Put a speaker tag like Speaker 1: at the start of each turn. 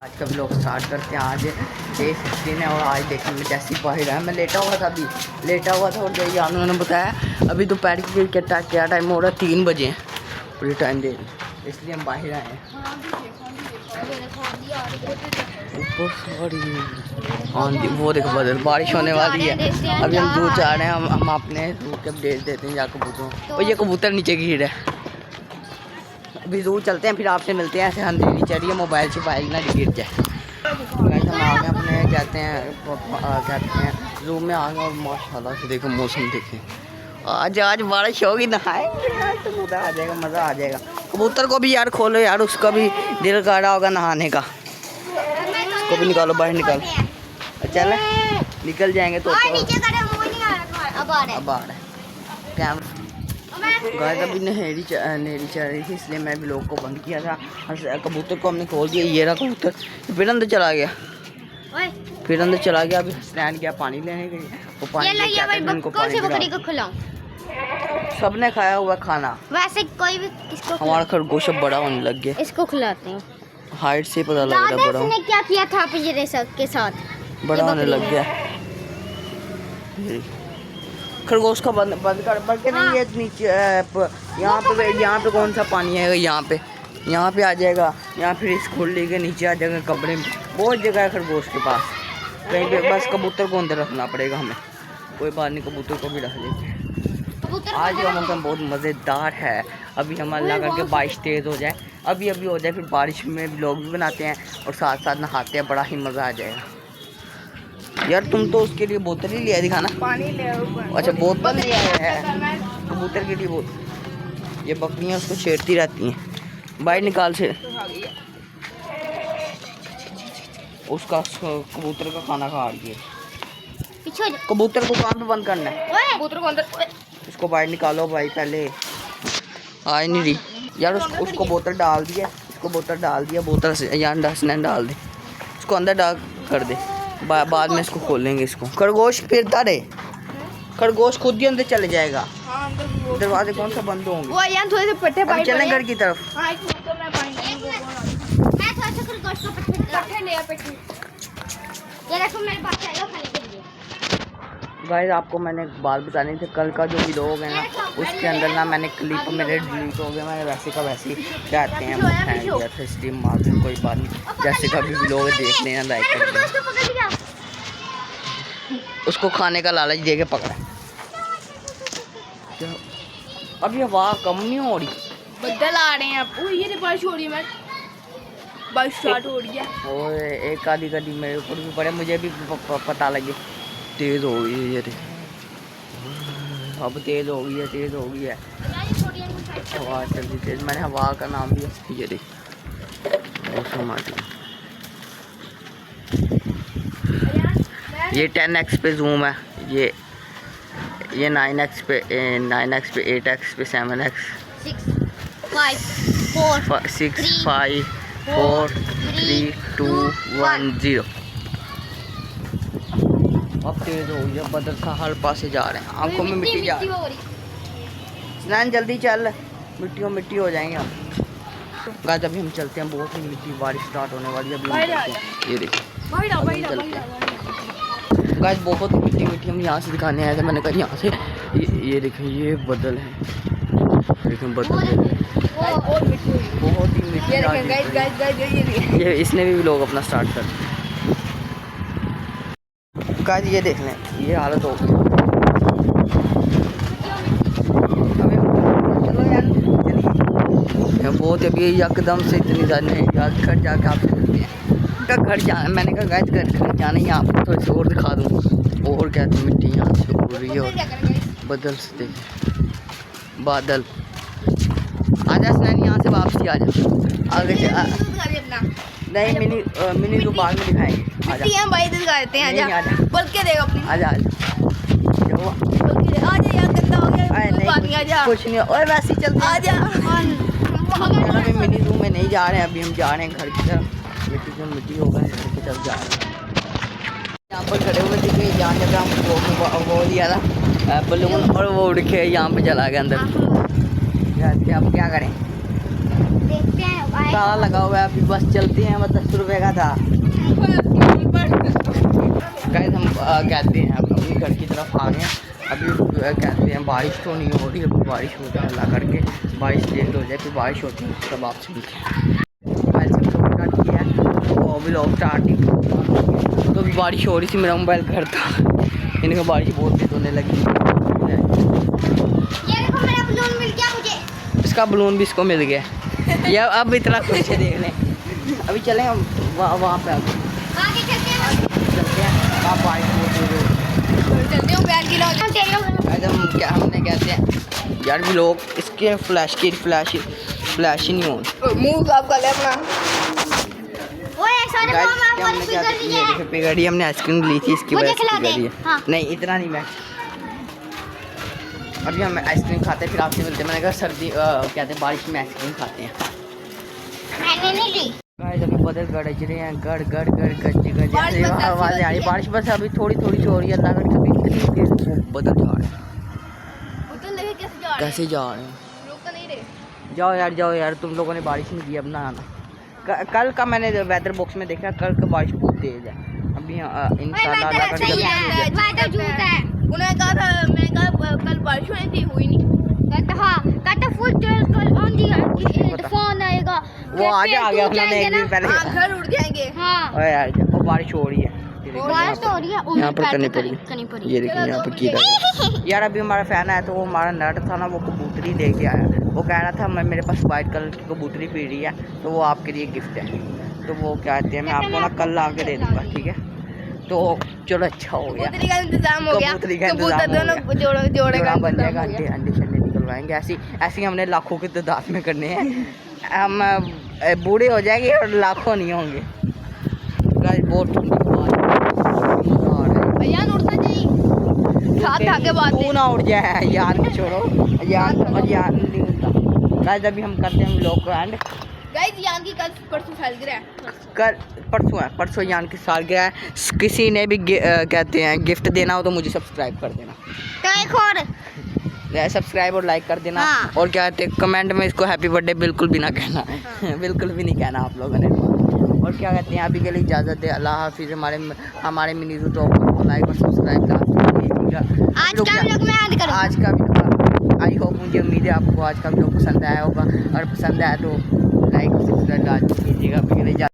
Speaker 1: आज का vlog start करते हैं। आज डे 16 है और आज देखेंगे जैसी बाहर है। मैं लेटा हुआ था और जो यानू ने बताया अभी दोपहर की क्या टाइम हो रहा है, 3 बजे हैं पूरी टाइम दे, इसलिए हम बाहर आए हैं। ऊपर वो देखो बदल, बारिश होने वाली है। अभी हम दूर जा रहे हैं, हम अपने रूट के अपडेट देते हैं। या कबूतरों और ये कबूतर नीचे गिर है। अभी दूर चलते हैं, फिर आपसे मिलते हैं। ऐसे अंधेरी चढ़ी है, मोबाइल से ना गिर जाए। हम आ गए अपने कहते हैं रूम में आ गए और माशाल्लाह से देखो मौसम देखें। आज बारिश होगी, नहाए तो मज़ा आ जाएगा, मज़ा आ जाएगा। कबूतर को भी यार खोलो यार, उसका भी दिल कर रहा होगा नहाने का। उसको भी निकालो, बाहर निकालो। चल निकल जाएंगे तो अब आ रहा है कैमरा। गाय अभी नहेरी चल रही थी, इसलिए मैं व्लॉग को बंद किया था। कबूतर को हमने खोल दिया। ये रहा कबूतर, फिर अंदर चला गया। अभी स्टैंड गया पानी लेने के लिए। वो पानी सबने खाया हुआ खाना। वैसे कोई भी किसको हमारा खरगोश बड़ा होने लग गया, इसको खिलाते हैं। हाइट से पता लग रहा है बड़ा। इसने क्या किया था पिंजरे के साथ, बड़ा होने लग गया। खरगोश का बंद कर के नहीं है नीचे। यहाँ पे कौन सा पानी है? यहाँ पे आ जाएगा। यहाँ फिर इस खुले के नीचे आ जाएगा, कमरे में बहुत जगह है खरगोश के पास। कहीं पे बस कबूतर को अंदर रखना पड़ेगा हमें। कोई बात नहीं, कबूतर को भी रख लेते हैं। आज का मौसम बहुत मज़ेदार है। अभी हम अल्लाह करके बारिश तेज़ हो जाए, अभी हो जाए, फिर बारिश में व्लॉग भी बनाते हैं और साथ साथ नहाते हैं। बड़ा ही मज़ा आ जाएगा। यार तुम तो उसके लिए बोतल ही लिया, दिखाना पानी ले। अच्छा बोतल लिया है कबूतर के लिए बोतल। ये बकरियाँ उसको छेड़ती रहती हैं, बाहर निकाल से। उसका कबूतर का खाना खा रही है। कबूतर को कहाँ पे बंद करना है? कबूतर को अंदर, इसको बाहर निकालो भाई। पहले आ नहीं रही यार। उसको बोतल डाल दिया, बोतल से यार डस्टबिन डाल दे, उसको अंदर डाल कर दे। बाद में इसको खोलेंगे। इसको खरगोश फिरता रहे, खरगोश खुद ही अंदर चले जाएगा। दरवाजे कौन सा बंद होंगे? वो यहाँ थोड़े से पट्टे पाई चलें घर की तरफ। गाइस आपको मैंने एक बात बतानी थी। कल का जो व्लॉग है ना, उसके अंदर ना मैंने क्लिप मेरे डिलीट हो गया। मैंने वैसे का वैसे ही कहते हैं दिया था, स्ट्रीम मार दूँ, कोई बात नहीं। जैसे का भी व्लॉग देख लेना, लाइक कर देना। उसको खाने का लालच दे के पकड़ा। अभी हवा कम नहीं हो रही,
Speaker 2: बदल आ रहे हैं। ये बारिश हो रही है, बारिश स्टार्ट हो रही है।
Speaker 1: और एक आधी मेरे ऊपर भी पड़े, मुझे भी पता लगे। तेज़ हो गई है ये, अब तेज़ हो गई है। हवा चलती तेज़, मैंने हवा का नाम दिया। ये देख मौसम आ गया। ये 10x पे जूम है, ये 9x पे 8x पे 7x 6 5 4 3 2 1 0। अब तेज़ हो गया, बदल का हर पास से जा रहे हैं। आंखों में मिट्टी जा रही है। स्नान जल्दी चल, मिट्टी हो जाएंगे हम। गाइस अभी हम चलते हैं, बहुत ही मिट्टी, बारिश स्टार्ट होने वाली है। अभी ये देखिए गाइस बहुत ही मिट्टी हम यहाँ से दिखाने आए थे। मैंने कहा यहाँ से ये देखें, ये बदल है, देखें बदल है, बहुत ही मिट्टी। ये इसने भी लोग अपना स्टार्ट कर दिया। गाइस ये देख लें, ये हालत हो गई। चलो यार चलिए, बहुत अभी एकदम से इतनी ज़्यादा नहीं। यार घर जाके आपसे मिलते हैं। घर जाना, मैंने कहा गाइस घर जाना ही। आपको थोड़ी सी और दिखा दूँ। और क्या थी, मिट्टी यहाँ से उड़ रही है और बदल से देखिए बादल। आजा स्नैन, यहाँ से वापसी आ जा आगे से। नहीं मिनी तो बाद में दिखाएंगे।
Speaker 2: हम भाई दिखा देते हैं। आजा बोल के देगा अपनी।
Speaker 1: आजा
Speaker 2: यार गंदा हो गया। आजा
Speaker 1: कुछ नहीं, और वैसे ही चलते।
Speaker 2: आजा
Speaker 1: अभी मिनी रूम में नहीं जा रहे हैं, अभी हम जा रहे हैं घर की तरफ। मिट्टी हो गई, घर की तरफ जा रहे हैं। यहाँ पर खड़े हुए थे, जहाँ जगह हम वो दिया था बलून, और वो उड़ के यहाँ पे चला गया अंदर। अब क्या करें,
Speaker 3: देखते हैं भाई।
Speaker 1: ताला लगा हुआ है, अभी बस चलते हैं, बस 10 रुपये का था। गाइस हम कहते हैं अब अपनी घर की तरफ आ गए हैं। अभी कहते हैं बारिश तो नहीं हो रही, अभी बारिश हो जाए अल्लाह करके, बारिश लेट हो जाए, फिर बारिश होती है तब आपसे मिलते हैं। गाइस हम लोग स्टार्ट किया है तो अभी लोग स्टार्ट नहीं, तो अभी बारिश हो रही थी, मेरा मोबाइल घर था, इनका बारिश बहुत तेज होने लगी।
Speaker 3: ये देखो मेरा बलून मिल गया मुझे।
Speaker 1: इसका बलून भी इसको मिल गया। ये अब इतना खुश है देखने। अभी चलें हम वहाँ पे
Speaker 3: आगे चलते हैं।
Speaker 1: चलते हैं, आप बारिश बहुत तेज हो।
Speaker 2: चलते हो बैग गिरा हो जाए।
Speaker 1: हम क्या हमने कहते हैं यार भी लोग इसके फ्लैश ही नहीं हो।
Speaker 2: मुंह साफ कर ले अपना।
Speaker 3: ओए सारे
Speaker 1: गाइस
Speaker 3: मामा
Speaker 1: क्या हमने
Speaker 3: हमारे
Speaker 1: क्या
Speaker 3: फिगर लिए
Speaker 1: देखिए पिघड़ी, हमने आइसक्रीम ली थी इसकी
Speaker 3: मुझे
Speaker 1: वजह से
Speaker 3: खिला दे।
Speaker 1: पिघड़ी है।
Speaker 3: हाँ।
Speaker 1: नहीं इतना नहीं, मैं अभी हम आइसक्रीम खाते हैं फिर आपसे मिलते हैं। मैंने कहा सर्दी कहते हैं बारिश में आइसक्रीम खाते हैं।
Speaker 3: मैंने नहीं ली।
Speaker 1: गाइस अभी बदल गरज रहे हैं, गड़ गड़ गड़ गज गज
Speaker 2: बारिश बस ऐसी
Speaker 1: आवाज़ आ रही है। बारिश बस अभी थोड़ी थोड़ी सी हो रही है, अल्लाह करके अभी इतनी तेज वो बदल जा रहे हैं।
Speaker 2: उधर लेके कैसे जा रहे हैं?
Speaker 1: कैसे जा रहे हैं?
Speaker 2: रोक तो नहीं रहे।
Speaker 1: जाओ यार तुम लोगों ने बारिश नहीं की, अब ना आना। कल का मैंने वेदर बॉक्स में देखा, कल का बारिश बहुत तेज है। अभी इंशाल्लाह अल्लाह का
Speaker 3: सही
Speaker 1: जब
Speaker 3: है, वादा झूठ है।
Speaker 2: उन्होंने कहा था, मैंने कहा कल बारिश होनी थी, हुई नहीं।
Speaker 3: कहता फुल कल ऑन द फोन आएगा।
Speaker 1: वो आज आ गया उन्होंने एक दिन पहले।
Speaker 2: हाँ, घर उड़ जाएंगे।
Speaker 3: हाँ
Speaker 1: ओए यार वो बारिश हो रही है,
Speaker 3: बारिश तो हो रही है।
Speaker 1: यहाँ पर करनी पड़ी। ये देखिए यहाँ पर की यार अभी हमारा फैन आया तो वो हमारा नट था ना, वो कबूतरी दे के आया। वो कह रहा था मैं मेरे पास वाइट कलर की कबूतरी पी रही है, तो वो आपके लिए गिफ्ट है। तो वो कहते हैं मैं आपको ना कल ला के दे दूँगा, ठीक है। तो चलो अच्छा हो गया,
Speaker 2: कबूतरी का इंतजाम हो गया।
Speaker 1: कबूतरी का
Speaker 2: कबूतर
Speaker 1: इंतजाम हो
Speaker 2: दोनों जोड़े
Speaker 1: जोड़ा बन जाएगा,
Speaker 2: इंतजाम हो गया।
Speaker 1: अंडे शंडे निकलवाएंगे। ऐसी हमने लाखों की तादाद में करने हैं। हम बूढ़े हो जाएंगे और लाखों नहीं होंगे। गाइस बहुत ठंडी हवा है।
Speaker 2: भैया उड़ना चाहिए। साथ आके बात
Speaker 1: तू ना उड़ जाए यार, को छोड़ो यार नहीं उड़ता। गाइस अभी हम करते हैं लोग को एंड।
Speaker 2: गाइस यान की कल परसों सालगिरह है।
Speaker 1: कल परसों यान की सालगिरह है। किसी ने भी कहते हैं गिफ्ट देना हो तो मुझे सब्सक्राइब कर देना,
Speaker 3: तो एक और
Speaker 1: सब्सक्राइब और लाइक कर देना।
Speaker 3: हाँ।
Speaker 1: और क्या कहते हैं कमेंट में इसको हैप्पी बर्थडे बिल्कुल भी ना कहना है।
Speaker 2: हाँ।
Speaker 1: बिल्कुल भी नहीं कहना आप लोगों ने। और क्या कहते हैं अभी के लिए इजाज़त है, अल्लाह हाफिज़। हमारे मिनी टॉप को लाइक और सब्सक्राइब
Speaker 3: आज का व्लॉग मैं ऐड करूँगा।
Speaker 1: आज का भी आई होप, मुझे उम्मीद है आपको आज का वीडियो पसंद आया होगा, और पसंद आया तो लाइक और सब्सक्राइब कीजिएगा। अभी के लिए